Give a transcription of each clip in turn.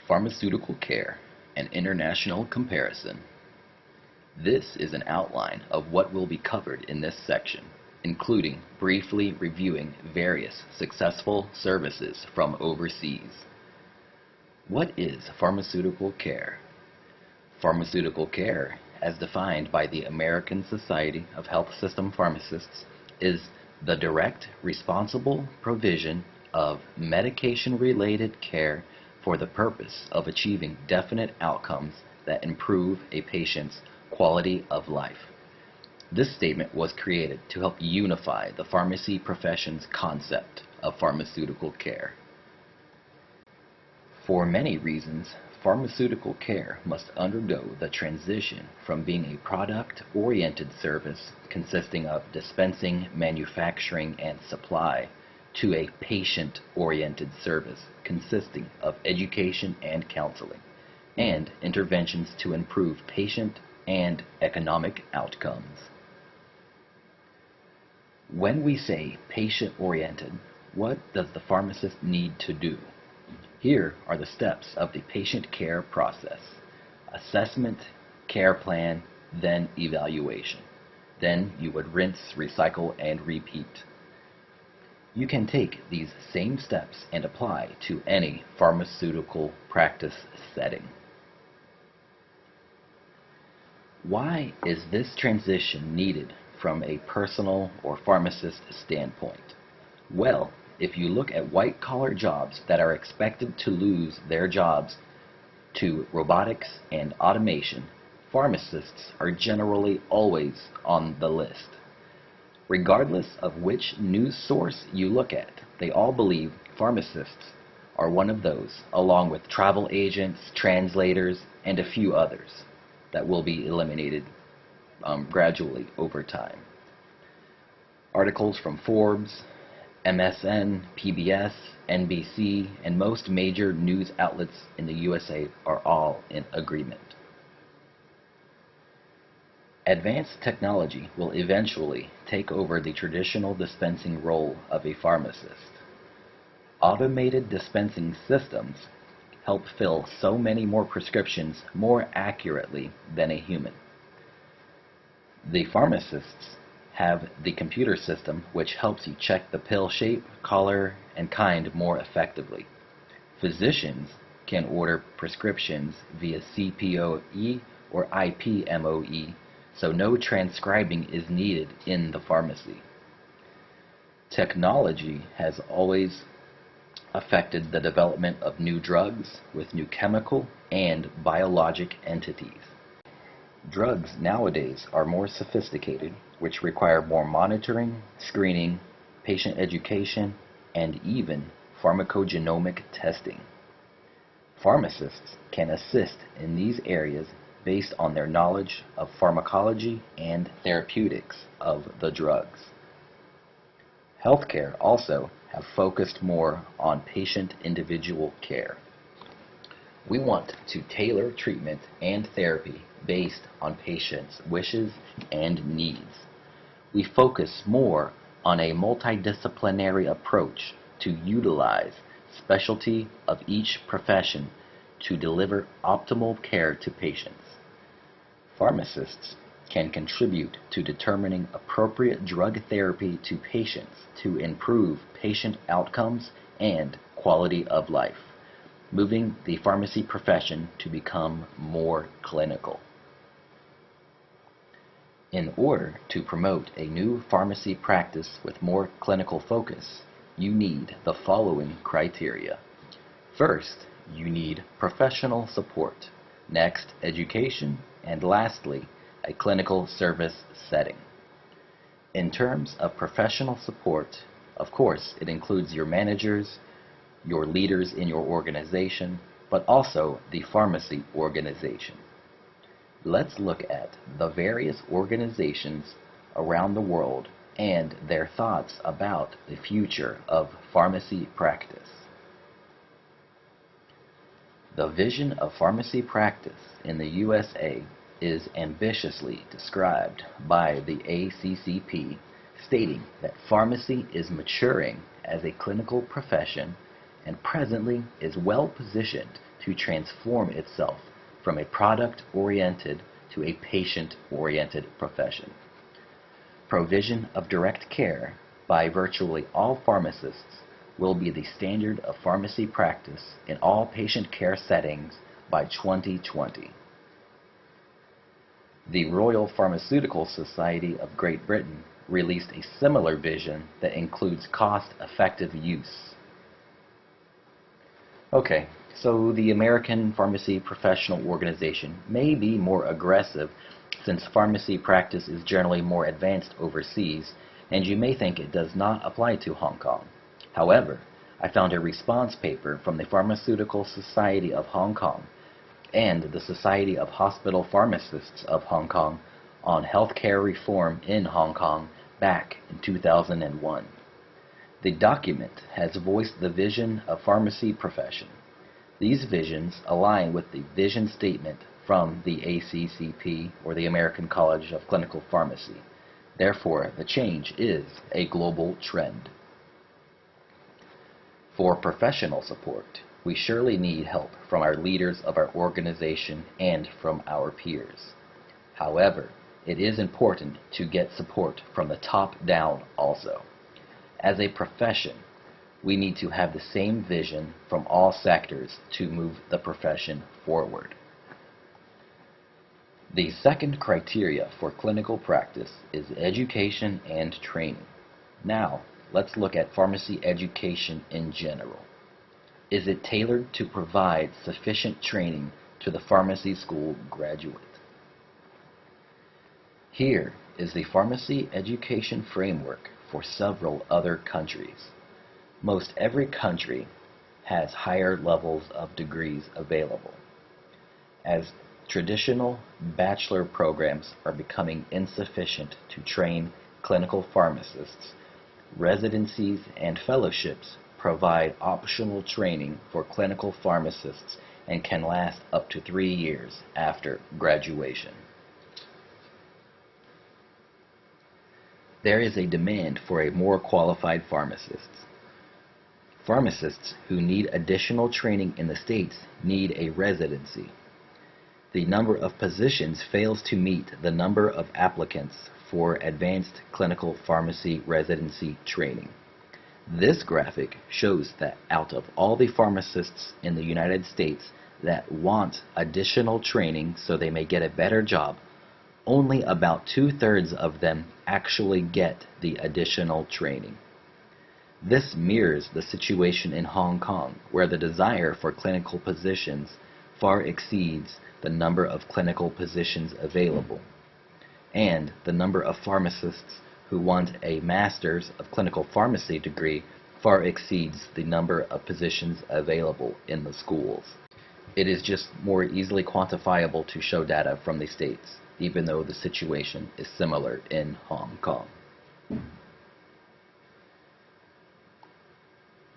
Pharmaceutical Care, an International Comparison. This is an outline of what will be covered in this section, including briefly reviewing various successful services from overseas. What is pharmaceutical care? Pharmaceutical care, as defined by the American Society of Health System Pharmacists, is the direct, responsible provision of medication-related care for the purpose of achieving definite outcomes that improve a patient's quality of life. This statement was created to help unify the pharmacy profession's concept of pharmaceutical care. For many reasons, pharmaceutical care must undergo the transition from being a product-oriented service consisting of dispensing, manufacturing, and supply to a patient-oriented service consisting of education and counseling, and interventions to improve patient and economic outcomes. When we say patient-oriented, what does the pharmacist need to do? Here are the steps of the patient care process: assessment, care plan, then evaluation. Then you would rinse, recycle, and repeat. You can take these same steps and apply to any pharmaceutical practice setting. Why is this transition needed from a personal or pharmacist standpoint? Well, if you look at white-collar jobs that are expected to lose their jobs to robotics and automation, pharmacists are generally always on the list. Regardless of which news source you look at, they all believe pharmacists are one of those, along with travel agents, translators, and a few others that will be eliminated gradually over time. Articles from Forbes, MSN, PBS, NBC, and most major news outlets in the USA are all in agreement. Advanced technology will eventually take over the traditional dispensing role of a pharmacist. Automated dispensing systems help fill so many more prescriptions more accurately than a human. The pharmacists have the computer system which helps you check the pill shape, color, and kind more effectively. Physicians can order prescriptions via CPOE or IPMOE, so no transcribing is needed in the pharmacy. Technology has always affected the development of new drugs with new chemical and biologic entities. Drugs nowadays are more sophisticated, which require more monitoring, screening, patient education, and even pharmacogenomic testing. Pharmacists can assist in these areas based on their knowledge of pharmacology and therapeutics of the drugs. Healthcare also have focused more on patient individual care. We want to tailor treatment and therapy based on patients' wishes and needs. We focus more on a multidisciplinary approach to utilize specialty of each profession to deliver optimal care to patients. Pharmacists can contribute to determining appropriate drug therapy to patients to improve patient outcomes and quality of life, moving the pharmacy profession to become more clinical. In order to promote a new pharmacy practice with more clinical focus, you need the following criteria. First, you need professional support. Next, education. And lastly, a clinical service setting. In terms of professional support, of course, it includes your managers, your leaders in your organization, but also the pharmacy organization. Let's look at the various organizations around the world and their thoughts about the future of pharmacy practice. The vision of pharmacy practice in the USA is ambitiously described by the ACCP, stating that pharmacy is maturing as a clinical profession and presently is well positioned to transform itself from a product-oriented to a patient-oriented profession. Provision of direct care by virtually all pharmacists will be the standard of pharmacy practice in all patient care settings by 2020. The Royal Pharmaceutical Society of Great Britain released a similar vision that includes cost-effective use. Okay, so the American Pharmacy Professional Organization may be more aggressive since pharmacy practice is generally more advanced overseas, and you may think it does not apply to Hong Kong. However, I found a response paper from the Pharmaceutical Society of Hong Kong and the Society of Hospital Pharmacists of Hong Kong on healthcare reform in Hong Kong back in 2001. The document has voiced the vision of pharmacy profession. These visions align with the vision statement from the ACCP, or the American College of Clinical Pharmacy. Therefore, the change is a global trend. For professional support, we surely need help from our leaders of our organization and from our peers. However, it is important to get support from the top down also. As a profession, we need to have the same vision from all sectors to move the profession forward. The second criteria for clinical practice is education and training. Now, let's look at pharmacy education in general. Is it tailored to provide sufficient training to the pharmacy school graduate? Here is the pharmacy education framework for several other countries. Most every country has higher levels of degrees available. As traditional bachelor programs are becoming insufficient to train clinical pharmacists, residencies and fellowships provide optional training for clinical pharmacists and can last up to 3 years after graduation. There is a demand for a more qualified pharmacists. Pharmacists who need additional training in the States need a residency. The number of positions fails to meet the number of applicants for advanced clinical pharmacy residency training. This graphic shows that out of all the pharmacists in the United States that want additional training so they may get a better job, only about 2/3 of them actually get the additional training. This mirrors the situation in Hong Kong, where the desire for clinical positions far exceeds the number of clinical positions available, and the number of pharmacists who want a Master's of Clinical Pharmacy degree far exceeds the number of positions available in the schools. It is just more easily quantifiable to show data from the States, even though the situation is similar in Hong Kong.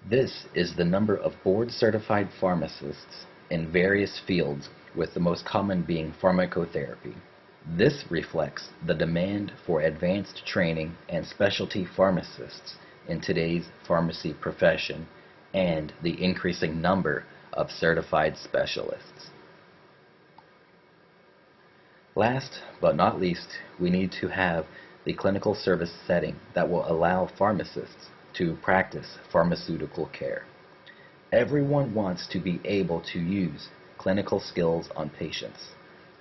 This is the number of board-certified pharmacists in various fields, with the most common being pharmacotherapy. This reflects the demand for advanced training and specialty pharmacists in today's pharmacy profession and the increasing number of certified specialists. Last but not least, we need to have the clinical service setting that will allow pharmacists to practice pharmaceutical care. Everyone wants to be able to use clinical skills on patients.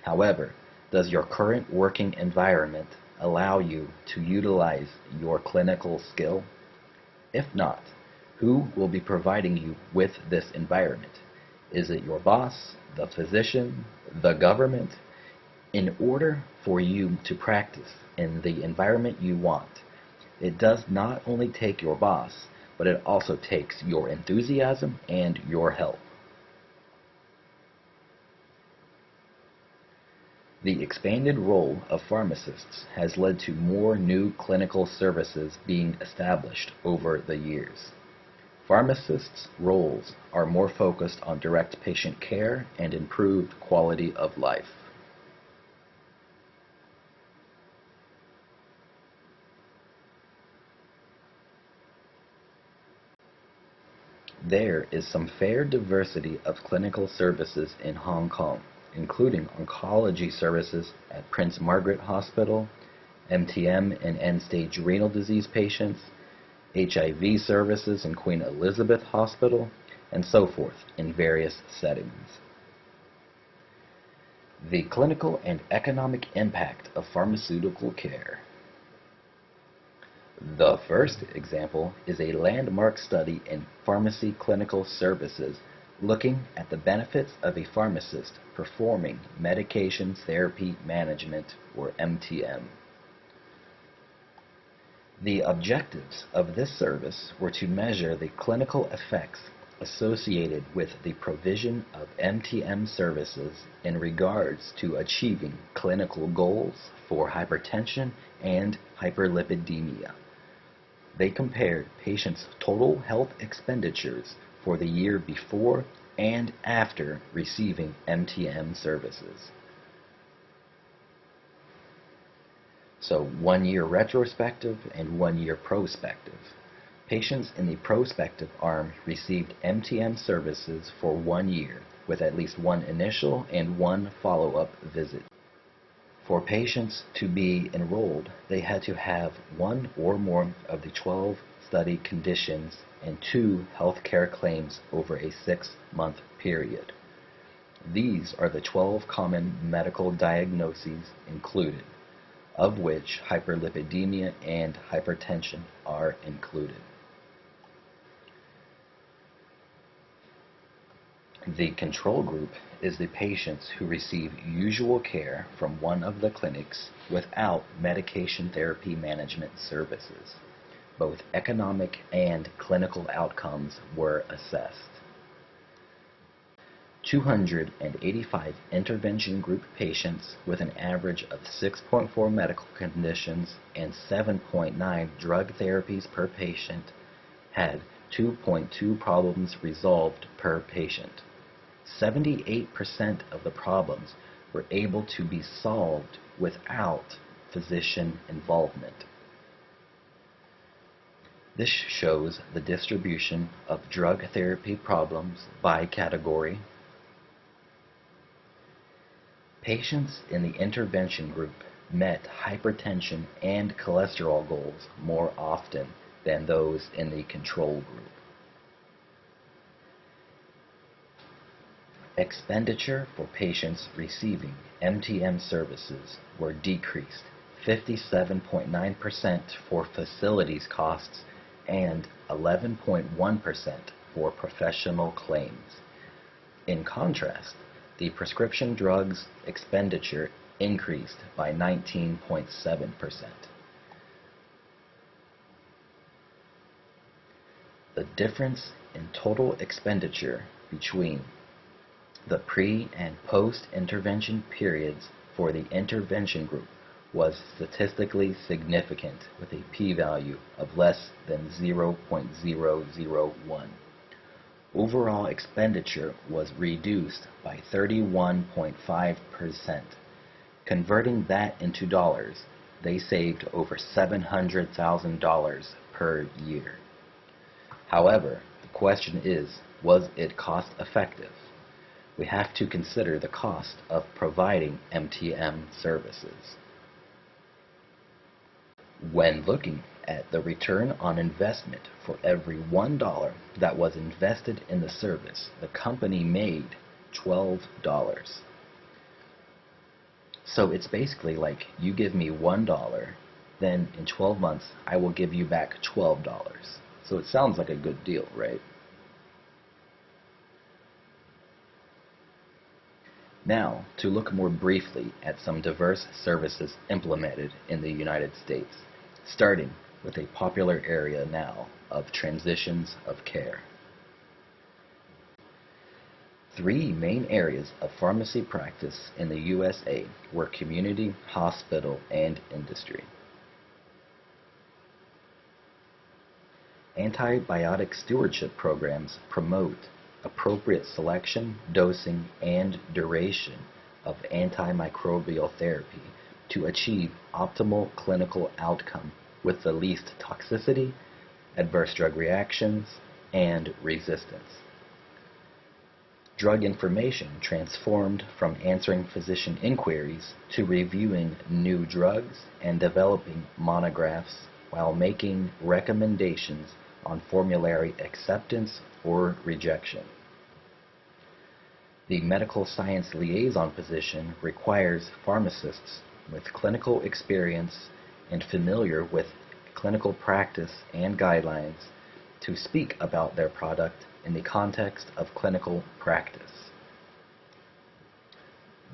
However, does your current working environment allow you to utilize your clinical skill? If not, who will be providing you with this environment? Is it your boss, the physician, the government? In order for you to practice in the environment you want, it does not only take your boss, but it also takes your enthusiasm and your help. The expanded role of pharmacists has led to more new clinical services being established over the years. Pharmacists' roles are more focused on direct patient care and improved quality of life. There is some fair diversity of clinical services in Hong Kong, including oncology services at Prince Margaret Hospital, MTM in end-stage renal disease patients, HIV services in Queen Elizabeth Hospital, and so forth in various settings. The clinical and economic impact of pharmaceutical care. The first example is a landmark study in pharmacy clinical services looking at the benefits of a pharmacist performing medication therapy management, or MTM. The objectives of this service were to measure the clinical effects associated with the provision of MTM services in regards to achieving clinical goals for hypertension and hyperlipidemia. They compared patients' total health expenditures for the year before and after receiving MTM services. So 1 year retrospective and 1 year prospective. Patients in the prospective arm received MTM services for 1 year with at least one initial and one follow-up visit. For patients to be enrolled, they had to have one or more of the 12 study conditions and 2 healthcare claims over a 6-month period. These are the 12 common medical diagnoses included, of which hyperlipidemia and hypertension are included. The control group is the patients who receive usual care from one of the clinics without medication therapy management services. Both economic and clinical outcomes were assessed. 285 intervention group patients with an average of 6.4 medical conditions and 7.9 drug therapies per patient had 2.2 problems resolved per patient. 78% of the problems were able to be solved without physician involvement. This shows the distribution of drug therapy problems by category. Patients in the intervention group met hypertension and cholesterol goals more often than those in the control group. Expenditure for patients receiving MTM services were decreased 57.9% for facilities costs and 11.1% for professional claims. In contrast, the prescription drugs expenditure increased by 19.7%. The difference in total expenditure between the pre- and post-intervention periods for the intervention group was statistically significant with a p-value of less than 0.001. Overall expenditure was reduced by 31.5%. Converting that into dollars, they saved over $700,000 per year. However, the question is, was it cost effective? We have to consider the cost of providing MTM services. When looking at the return on investment for every $1 that was invested in the service, the company made $12. So it's basically like you give me $1, then in 12 months I will give you back $12. So it sounds like a good deal, right? Now, to look more briefly at some diverse services implemented in the United States, starting with a popular area now of transitions of care. 3 main areas of pharmacy practice in the USA were community, hospital, and industry. Antibiotic stewardship programs promote appropriate selection, dosing, and duration of antimicrobial therapy to achieve optimal clinical outcome with the least toxicity, adverse drug reactions, and resistance. Drug information transformed from answering physician inquiries to reviewing new drugs and developing monographs while making recommendations on formulary acceptance or rejection. The medical science liaison position requires pharmacists with clinical experience and familiar with clinical practice and guidelines to speak about their product in the context of clinical practice.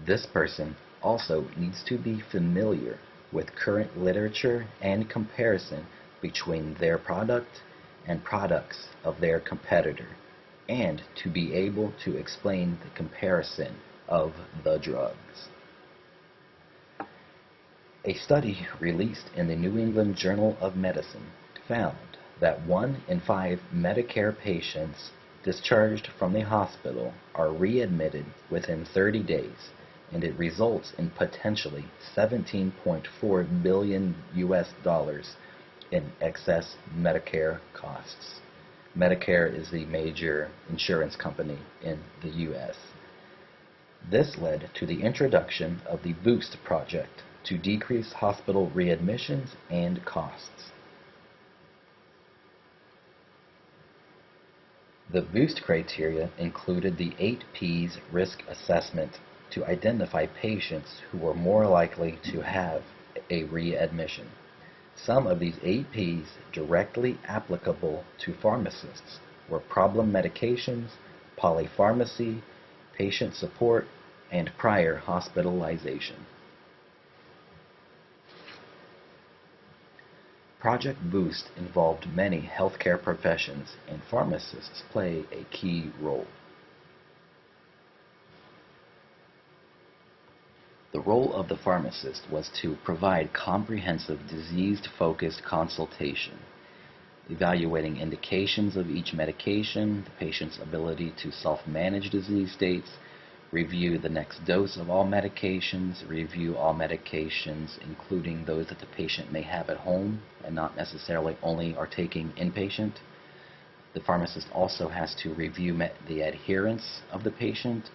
This person also needs to be familiar with current literature and comparison between their product and products of their competitor, and to be able to explain the comparison of the drugs. A study released in the New England Journal of Medicine found that 1 in 5 Medicare patients discharged from the hospital are readmitted within 30 days, and it results in potentially $17.4 billion in excess Medicare costs. Medicare is the major insurance company in the U.S. This led to the introduction of the BOOST project to decrease hospital readmissions and costs. The BOOST criteria included the 8 P's risk assessment to identify patients who were more likely to have a readmission. Some of these 8 P's directly applicable to pharmacists were problem medications, polypharmacy, patient support, and prior hospitalization. Project BOOST involved many healthcare professions, and pharmacists play a key role. The role of the pharmacist was to provide comprehensive disease-focused consultation, evaluating indications of each medication, the patient's ability to self-manage disease states, review the next dose of all medications, review all medications, including those that the patient may have at home and not necessarily only are taking inpatient. The pharmacist also has to review the adherence of the patient.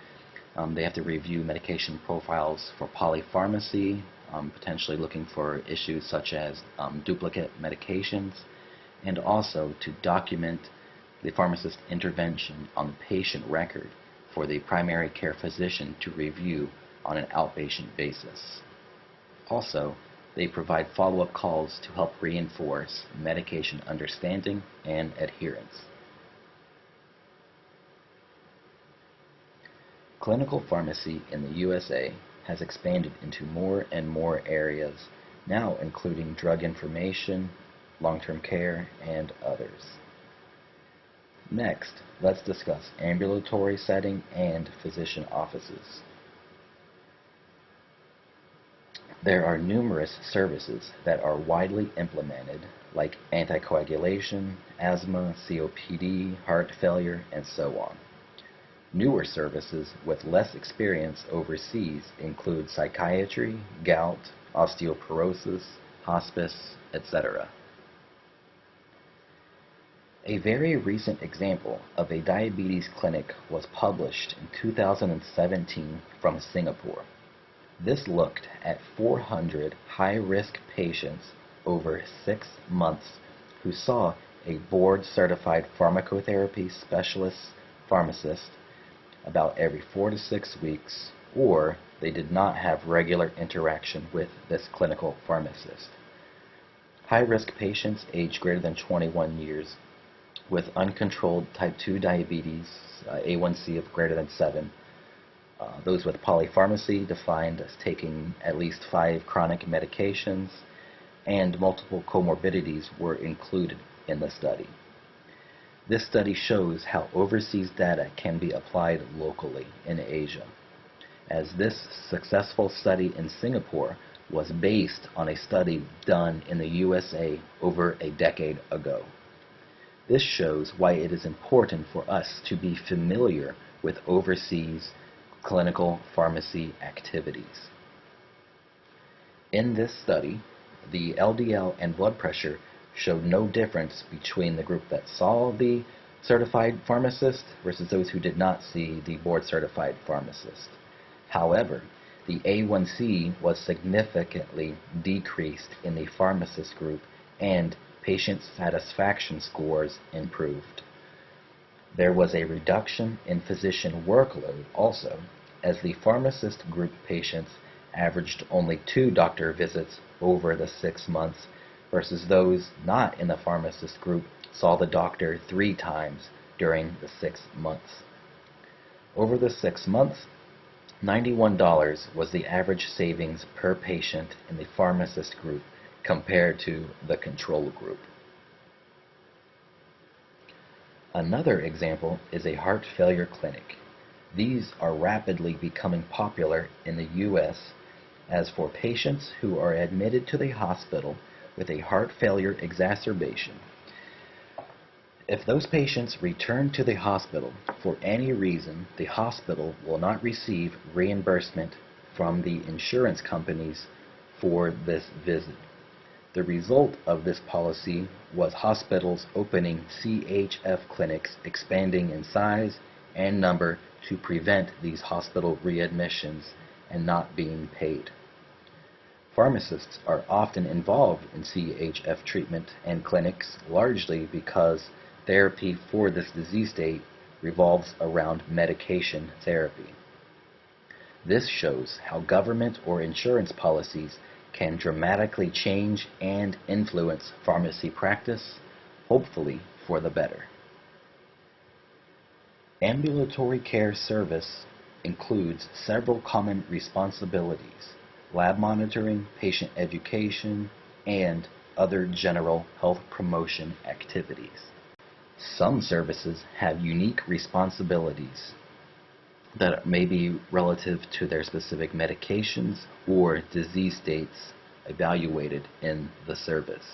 They have to review medication profiles for polypharmacy, potentially looking for issues such as duplicate medications, and also to document the pharmacist's intervention on the patient record for the primary care physician to review on an outpatient basis. Also, they provide follow-up calls to help reinforce medication understanding and adherence. Clinical pharmacy in the USA has expanded into more and more areas, now including drug information, long-term care, and others. Next, let's discuss ambulatory setting and physician offices. There are numerous services that are widely implemented, like anticoagulation, asthma, COPD, heart failure, and so on. Newer services with less experience overseas include psychiatry, gout, osteoporosis, hospice, etc. A very recent example of a diabetes clinic was published in 2017 from Singapore. This looked at 400 high-risk patients over 6 months who saw a board-certified pharmacotherapy specialist pharmacist about every 4 to 6 weeks, or they did not have regular interaction with this clinical pharmacist. High-risk patients aged greater than 21 years with uncontrolled type 2 diabetes, A1C of greater than 7, those with polypharmacy defined as taking at least 5 chronic medications, and multiple comorbidities were included in the study. This study shows how overseas data can be applied locally in Asia, as this successful study in Singapore was based on a study done in the USA over a decade ago. This shows why it is important for us to be familiar with overseas clinical pharmacy activities. In this study, the LDL and blood pressure showed no difference between the group that saw the certified pharmacist versus those who did not see the board certified pharmacist. However, the A1C was significantly decreased in the pharmacist group and patient satisfaction scores improved. There was a reduction in physician workload also, as the pharmacist group patients averaged only 2 doctor visits over the 6 months versus those not in the pharmacist group saw the doctor 3 times during the 6 months. Over the 6 months, $91 was the average savings per patient in the pharmacist group compared to the control group. Another example is a heart failure clinic. These are rapidly becoming popular in the U.S. as for patients who are admitted to the hospital with a heart failure exacerbation. If those patients return to the hospital for any reason, the hospital will not receive reimbursement from the insurance companies for this visit. The result of this policy was hospitals opening CHF clinics expanding in size and number to prevent these hospital readmissions and not being paid. Pharmacists are often involved in CHF treatment and clinics largely because therapy for this disease state revolves around medication therapy. This shows how government or insurance policies can dramatically change and influence pharmacy practice, hopefully for the better. Ambulatory care service includes several common responsibilities: lab monitoring, patient education, and other general health promotion activities. Some services have unique responsibilities that may be relative to their specific medications or disease states evaluated in the service.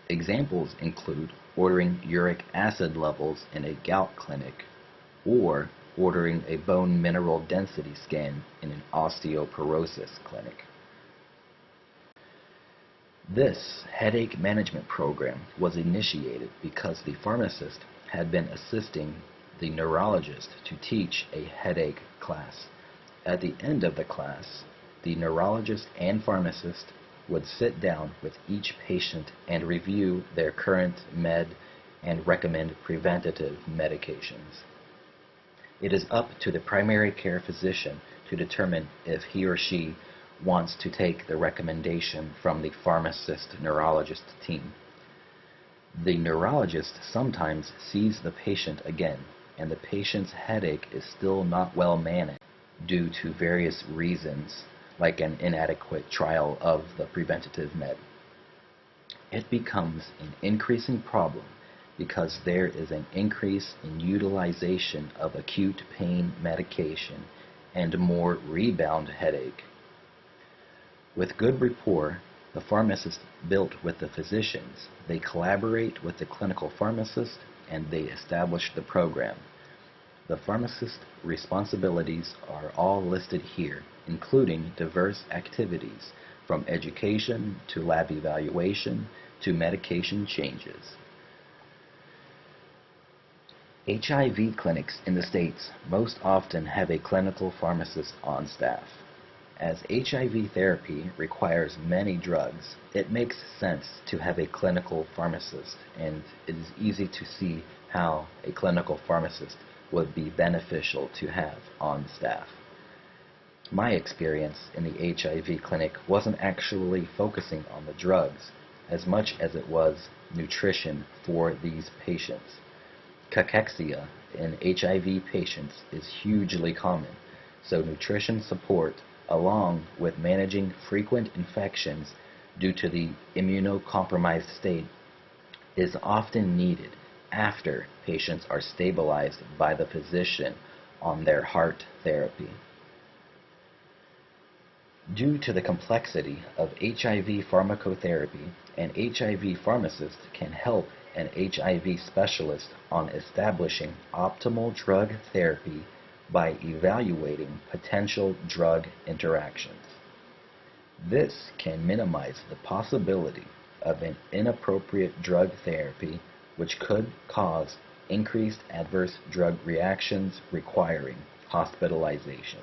Examples include ordering uric acid levels in a gout clinic or ordering a bone mineral density scan in an osteoporosis clinic. This headache management program was initiated because the pharmacist had been assisting the neurologist to teach a headache class. At the end of the class, the neurologist and pharmacist would sit down with each patient and review their current med and recommend preventative medications. It is up to the primary care physician to determine if he or she wants to take the recommendation from the pharmacist-neurologist team. The neurologist sometimes sees the patient again, and the patient's headache is still not well managed due to various reasons, like an inadequate trial of the preventative med. It becomes an increasing problem because there is an increase in utilization of acute pain medication and more rebound headache. With good rapport, the pharmacist built with the physicians, they collaborate with the clinical pharmacist and they establish the program. The pharmacist's responsibilities are all listed here, including diverse activities from education to lab evaluation to medication changes. HIV clinics in the States most often have a clinical pharmacist on staff. As HIV therapy requires many drugs, it makes sense to have a clinical pharmacist, and it is easy to see how a clinical pharmacist would be beneficial to have on staff. My experience in the HIV clinic wasn't actually focusing on the drugs as much as it was nutrition for these patients. Cachexia in HIV patients is hugely common, so nutrition support along with managing frequent infections due to the immunocompromised state is often needed after patients are stabilized by the physician on their heart therapy. Due to the complexity of HIV pharmacotherapy, an HIV pharmacist can help an HIV specialist on establishing optimal drug therapy by evaluating potential drug interactions. This can minimize the possibility of an inappropriate drug therapy which could cause increased adverse drug reactions requiring hospitalization.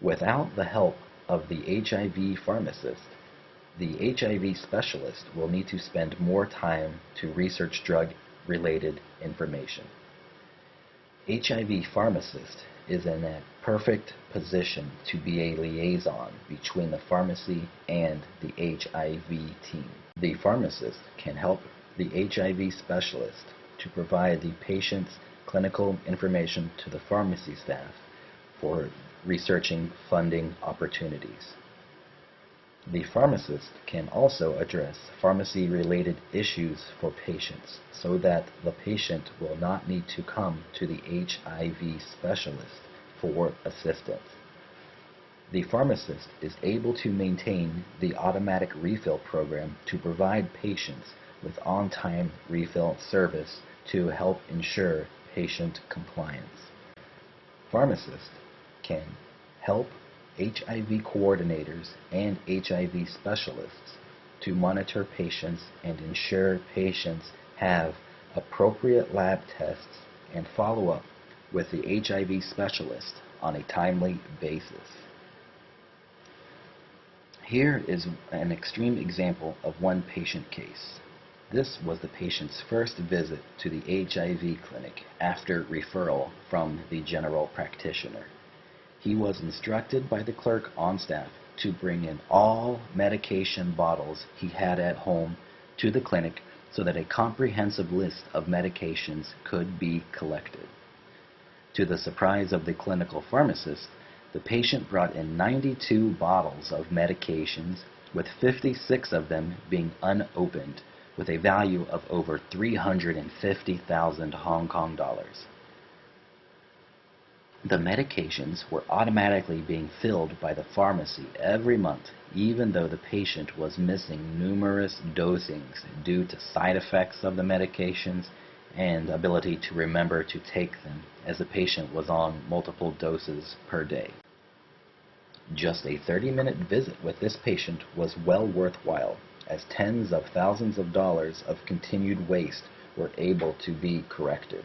Without the help of the HIV pharmacist, the HIV specialist will need to spend more time to research drug-related information. HIV pharmacist is in a perfect position to be a liaison between the pharmacy and the HIV team. The pharmacist can help the HIV specialist to provide the patient's clinical information to the pharmacy staff for researching funding opportunities. The pharmacist can also address pharmacy-related issues for patients so that the patient will not need to come to the HIV specialist for assistance. The pharmacist is able to maintain the automatic refill program to provide patients with on-time refill service to help ensure patient compliance. Pharmacists can help HIV coordinators and HIV specialists to monitor patients and ensure patients have appropriate lab tests and follow up with the HIV specialist on a timely basis. Here is an extreme example of one patient case. This was the patient's first visit to the HIV clinic after referral from the general practitioner. He was instructed by the clerk on staff to bring in all medication bottles he had at home to the clinic so that a comprehensive list of medications could be collected. To the surprise of the clinical pharmacist, the patient brought in 92 bottles of medications, with 56 of them being unopened, with a value of over 350,000 Hong Kong dollars. The medications were automatically being filled by the pharmacy every month, even though the patient was missing numerous dosings due to side effects of the medications and ability to remember to take them, as the patient was on multiple doses per day. Just a 30-minute visit with this patient was well worthwhile, as tens of thousands of dollars of continued waste were able to be corrected.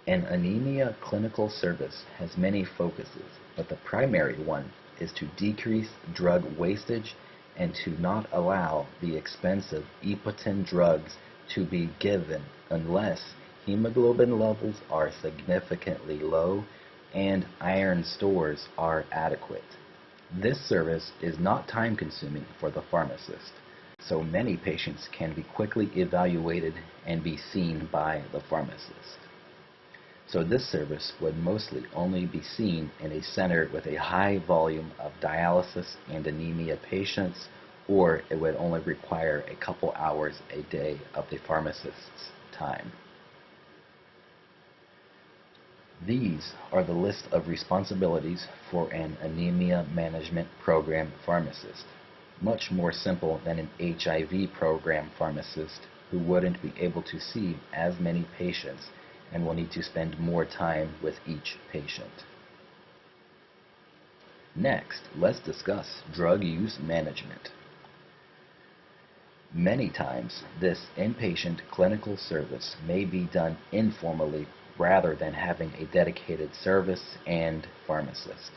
An anemia clinical service has many focuses, but the primary one is to decrease drug wastage and to not allow the expensive EPOTEN drugs to be given unless hemoglobin levels are significantly low and iron stores are adequate. This service is not time-consuming for the pharmacist, so many patients can be quickly evaluated and be seen by the pharmacist. So this service would mostly only be seen in a center with a high volume of dialysis and anemia patients, or it would only require a couple hours a day of the pharmacist's time. These are the list of responsibilities for an anemia management program pharmacist. Much more simple than an HIV program pharmacist, who wouldn't be able to see as many patients and will need to spend more time with each patient. Next, let's discuss drug use management. Many times, this inpatient clinical service may be done informally rather than having a dedicated service and pharmacist.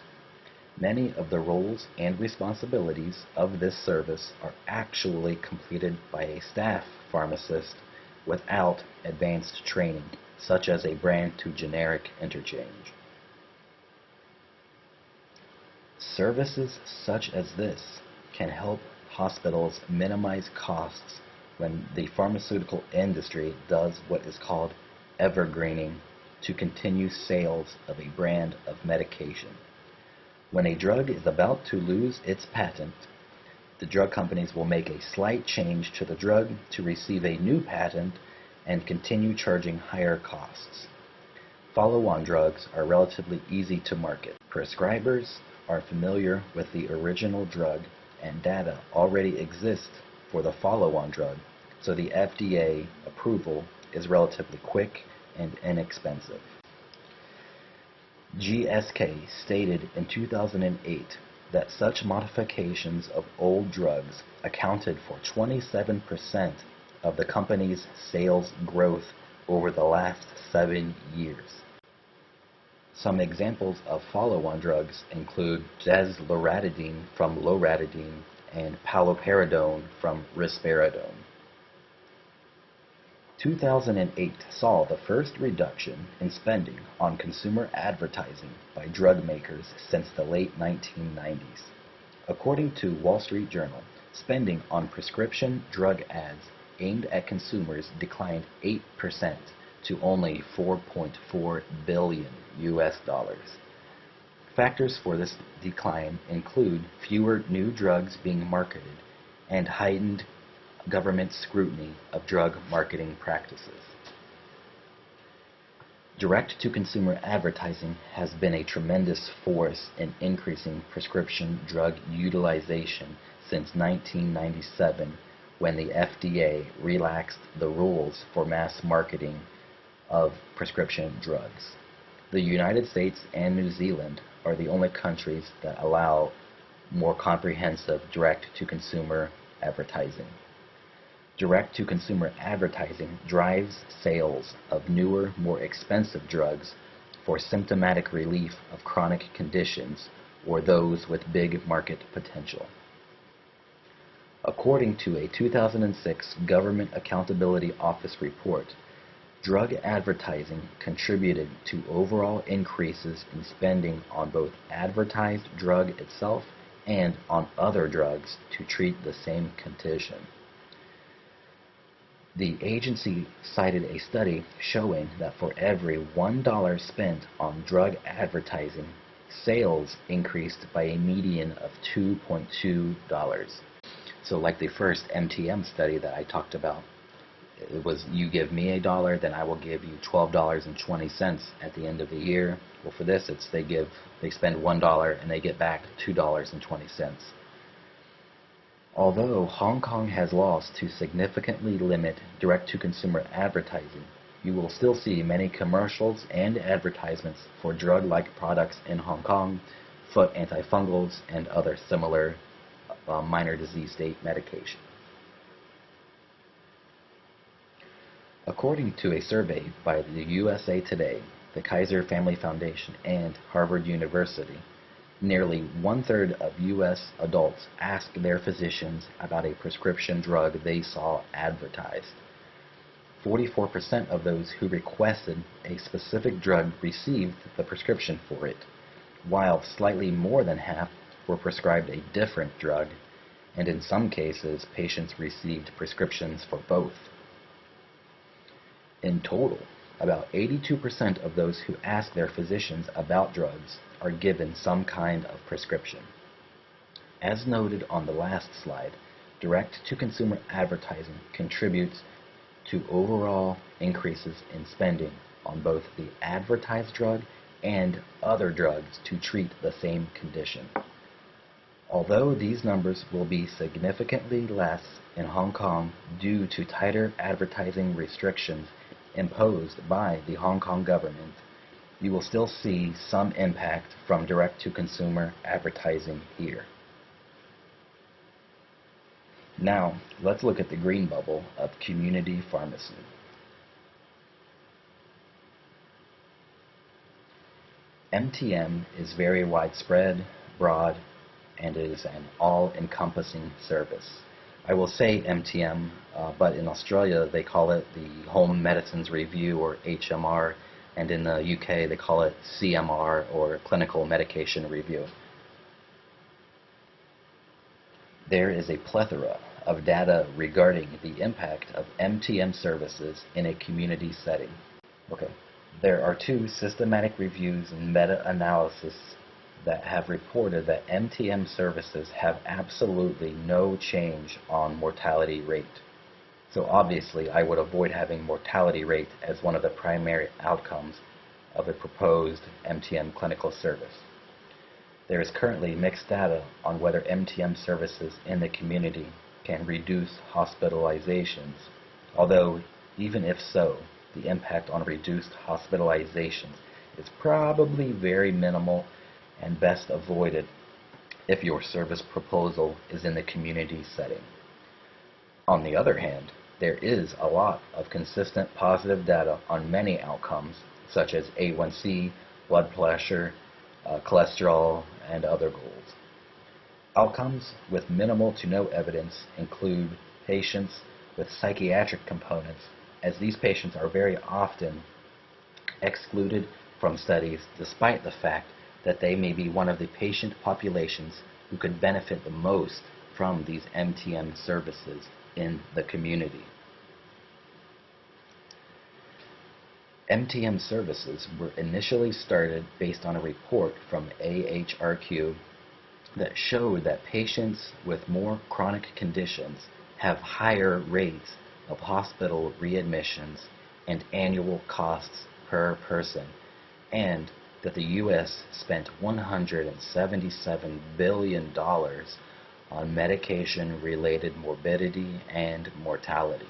Many of the roles and responsibilities of this service are actually completed by a staff pharmacist without advanced training, such as a brand to generic interchange. Services such as this can help hospitals minimize costs when the pharmaceutical industry does what is called evergreening to continue sales of a brand of medication. When a drug is about to lose its patent, the drug companies will make a slight change to the drug to receive a new patent and continue charging higher costs. Follow-on drugs are relatively easy to market. Prescribers are familiar with the original drug, and data already exists for the follow-on drug, so the FDA approval is relatively quick and inexpensive. GSK stated in 2008 that such modifications of old drugs accounted for 27% of the company's sales growth over the last 7 years. Some examples of follow-on drugs include desloratadine from loratadine and paliperidone from risperidone. 2008 saw the first reduction in spending on consumer advertising by drug makers since the late 1990s. According to Wall Street Journal, spending on prescription drug ads aimed at consumers declined 8% to only $4.4 billion US. Factors for this decline include fewer new drugs being marketed and heightened government scrutiny of drug marketing practices. Direct-to-consumer advertising has been a tremendous force in increasing prescription drug utilization since 1997, when the FDA relaxed the rules for mass marketing of prescription drugs. The United States and New Zealand are the only countries that allow more comprehensive direct-to-consumer advertising. Direct-to-consumer advertising drives sales of newer, more expensive drugs for symptomatic relief of chronic conditions or those with big market potential. According to a 2006 Government Accountability Office report, drug advertising contributed to overall increases in spending on both advertised drug itself and on other drugs to treat the same condition. The agency cited a study showing that for every $1 spent on drug advertising, sales increased by a median of $2.2. So like the first MTM study that I talked about, it was you give me $1, then I will give you $12.20 at the end of the year. Well, for this, it's they spend $1 and they get back $2.20. Although Hong Kong has laws to significantly limit direct-to-consumer advertising, you will still see many commercials and advertisements for drug-like products in Hong Kong, foot antifungals, and other similar minor disease state medication. According to a survey by the USA Today, the Kaiser Family Foundation, and Harvard University, nearly one-third of U.S. adults asked their physicians about a prescription drug they saw advertised. 44% of those who requested a specific drug received the prescription for it, while slightly more than half were prescribed a different drug, and in some cases, patients received prescriptions for both. In total, about 82% of those who ask their physicians about drugs are given some kind of prescription. As noted on the last slide, direct-to-consumer advertising contributes to overall increases in spending on both the advertised drug and other drugs to treat the same condition. Although these numbers will be significantly less in Hong Kong due to tighter advertising restrictions imposed by the Hong Kong government, you will still see some impact from direct-to-consumer advertising here. Now, let's look at the green bubble of community pharmacy. MTM is very widespread, broad, and it is an all-encompassing service. I will say MTM, but in Australia they call it the Home Medicines Review, or HMR, and in the UK they call it CMR, or Clinical Medication Review. There is a plethora of data regarding the impact of MTM services in a community setting. There are 2 systematic reviews and meta-analysis that have reported that MTM services have absolutely no change on mortality rate. So obviously I would avoid having mortality rate as one of the primary outcomes of a proposed MTM clinical service. There is currently mixed data on whether MTM services in the community can reduce hospitalizations, although even if so, the impact on reduced hospitalizations is probably very minimal and best avoided if your service proposal is in the community setting. On the other hand, There is a lot of consistent positive data on many outcomes, such as A1C, blood pressure, cholesterol, and other goals. Outcomes with minimal to no evidence include patients with psychiatric components, as these patients are very often excluded from studies despite the fact that they may be one of the patient populations who could benefit the most from these MTM services in the community. MTM services were initially started based on a report from AHRQ that showed that patients with more chronic conditions have higher rates of hospital readmissions and annual costs per person, and that the U.S. spent $177 billion on medication-related morbidity and mortality.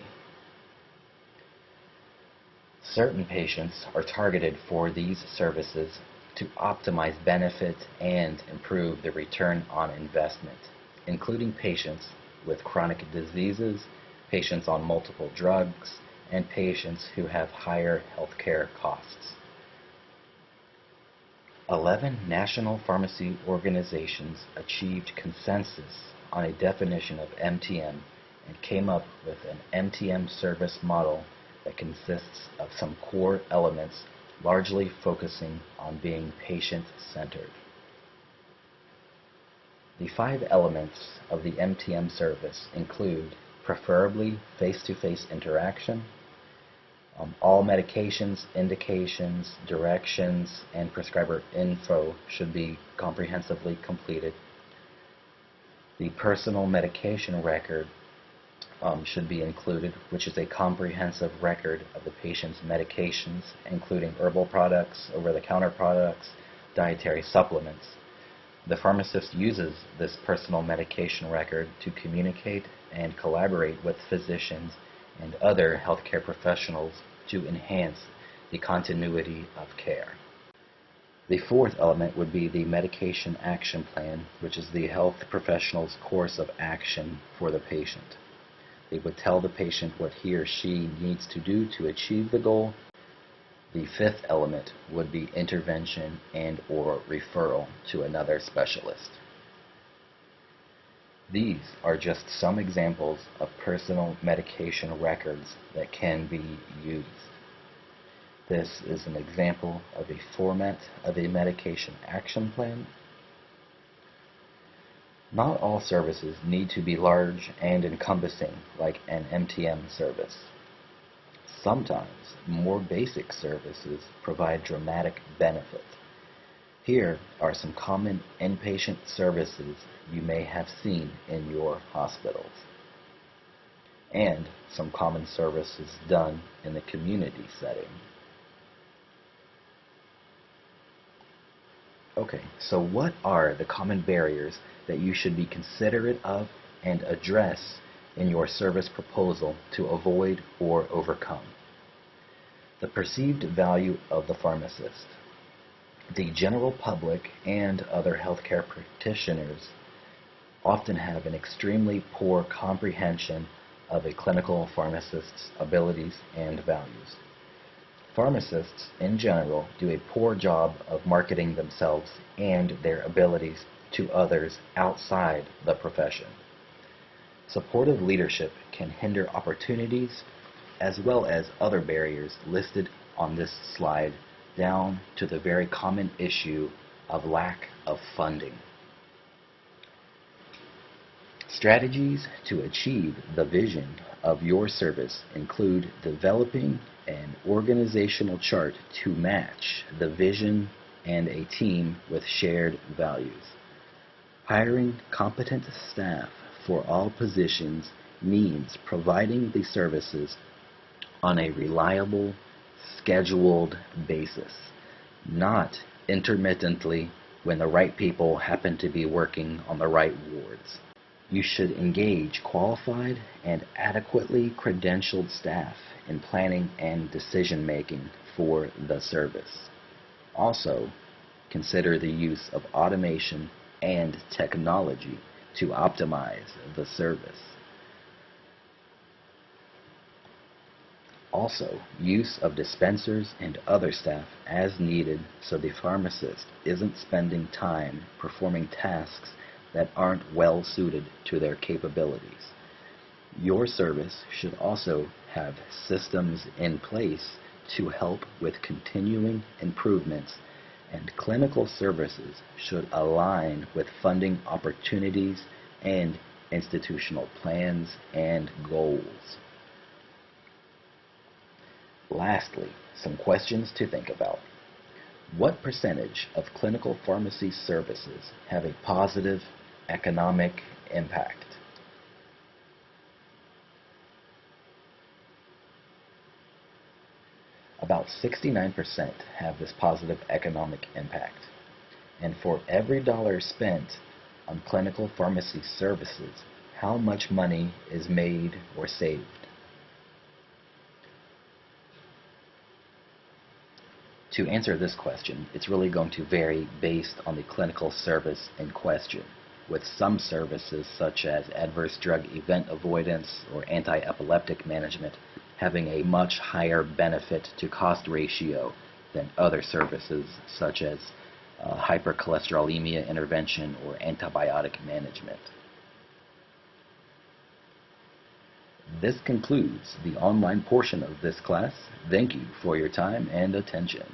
Certain patients are targeted for these services to optimize benefit and improve the return on investment, including patients with chronic diseases, patients on multiple drugs, and patients who have higher healthcare costs. 11 national pharmacy organizations achieved consensus on a definition of MTM and came up with an MTM service model that consists of some core elements, largely focusing on being patient-centered. The 5 elements of the MTM service include preferably face-to-face interaction, all medications, indications, directions, and prescriber info should be comprehensively completed. The personal medication record should be included, which is a comprehensive record of the patient's medications, including herbal products, over-the-counter products, dietary supplements. The pharmacist uses this personal medication record to communicate and collaborate with physicians and other healthcare professionals to enhance the continuity of care. The 4th element would be the medication action plan, which is the health professional's course of action for the patient. They would tell the patient what he or she needs to do to achieve the goal. The 5th element would be intervention and/or referral to another specialist. These are just some examples of personal medication records that can be used. This is an example of a format of a medication action plan. Not all services need to be large and encompassing like an MTM service. Sometimes more basic services provide dramatic benefit. Here are some common inpatient services you may have seen in your hospitals, and some common services done in the community setting. Okay, so what are the common barriers that you should be considerate of and address in your service proposal to avoid or overcome? The perceived value of the pharmacist. The general public and other healthcare practitioners often have an extremely poor comprehension of a clinical pharmacist's abilities and values. Pharmacists, in general, do a poor job of marketing themselves and their abilities to others outside the profession. Supportive leadership can hinder opportunities as well as other barriers listed on this slide, down to the very common issue of lack of funding. Strategies to achieve the vision of your service include developing an organizational chart to match the vision and a team with shared values. Hiring competent staff for all positions means providing the services on a reliable, scheduled basis, not intermittently when the right people happen to be working on the right wards. You should engage qualified and adequately credentialed staff in planning and decision-making for the service. Also, consider the use of automation and technology to optimize the service. Also, use of dispensers and other staff as needed so the pharmacist isn't spending time performing tasks that aren't well suited to their capabilities. Your service should also have systems in place to help with continuing improvements, and clinical services should align with funding opportunities and institutional plans and goals. Lastly, some questions to think about. What percentage of clinical pharmacy services have a positive economic impact? About 69% have this positive economic impact. And for every dollar spent on clinical pharmacy services, how much money is made or saved? To answer this question, it's really going to vary based on the clinical service in question, with some services such as adverse drug event avoidance or anti-epileptic management having a much higher benefit to cost ratio than other services such as hypercholesterolemia intervention or antibiotic management. This concludes the online portion of this class. Thank you for your time and attention.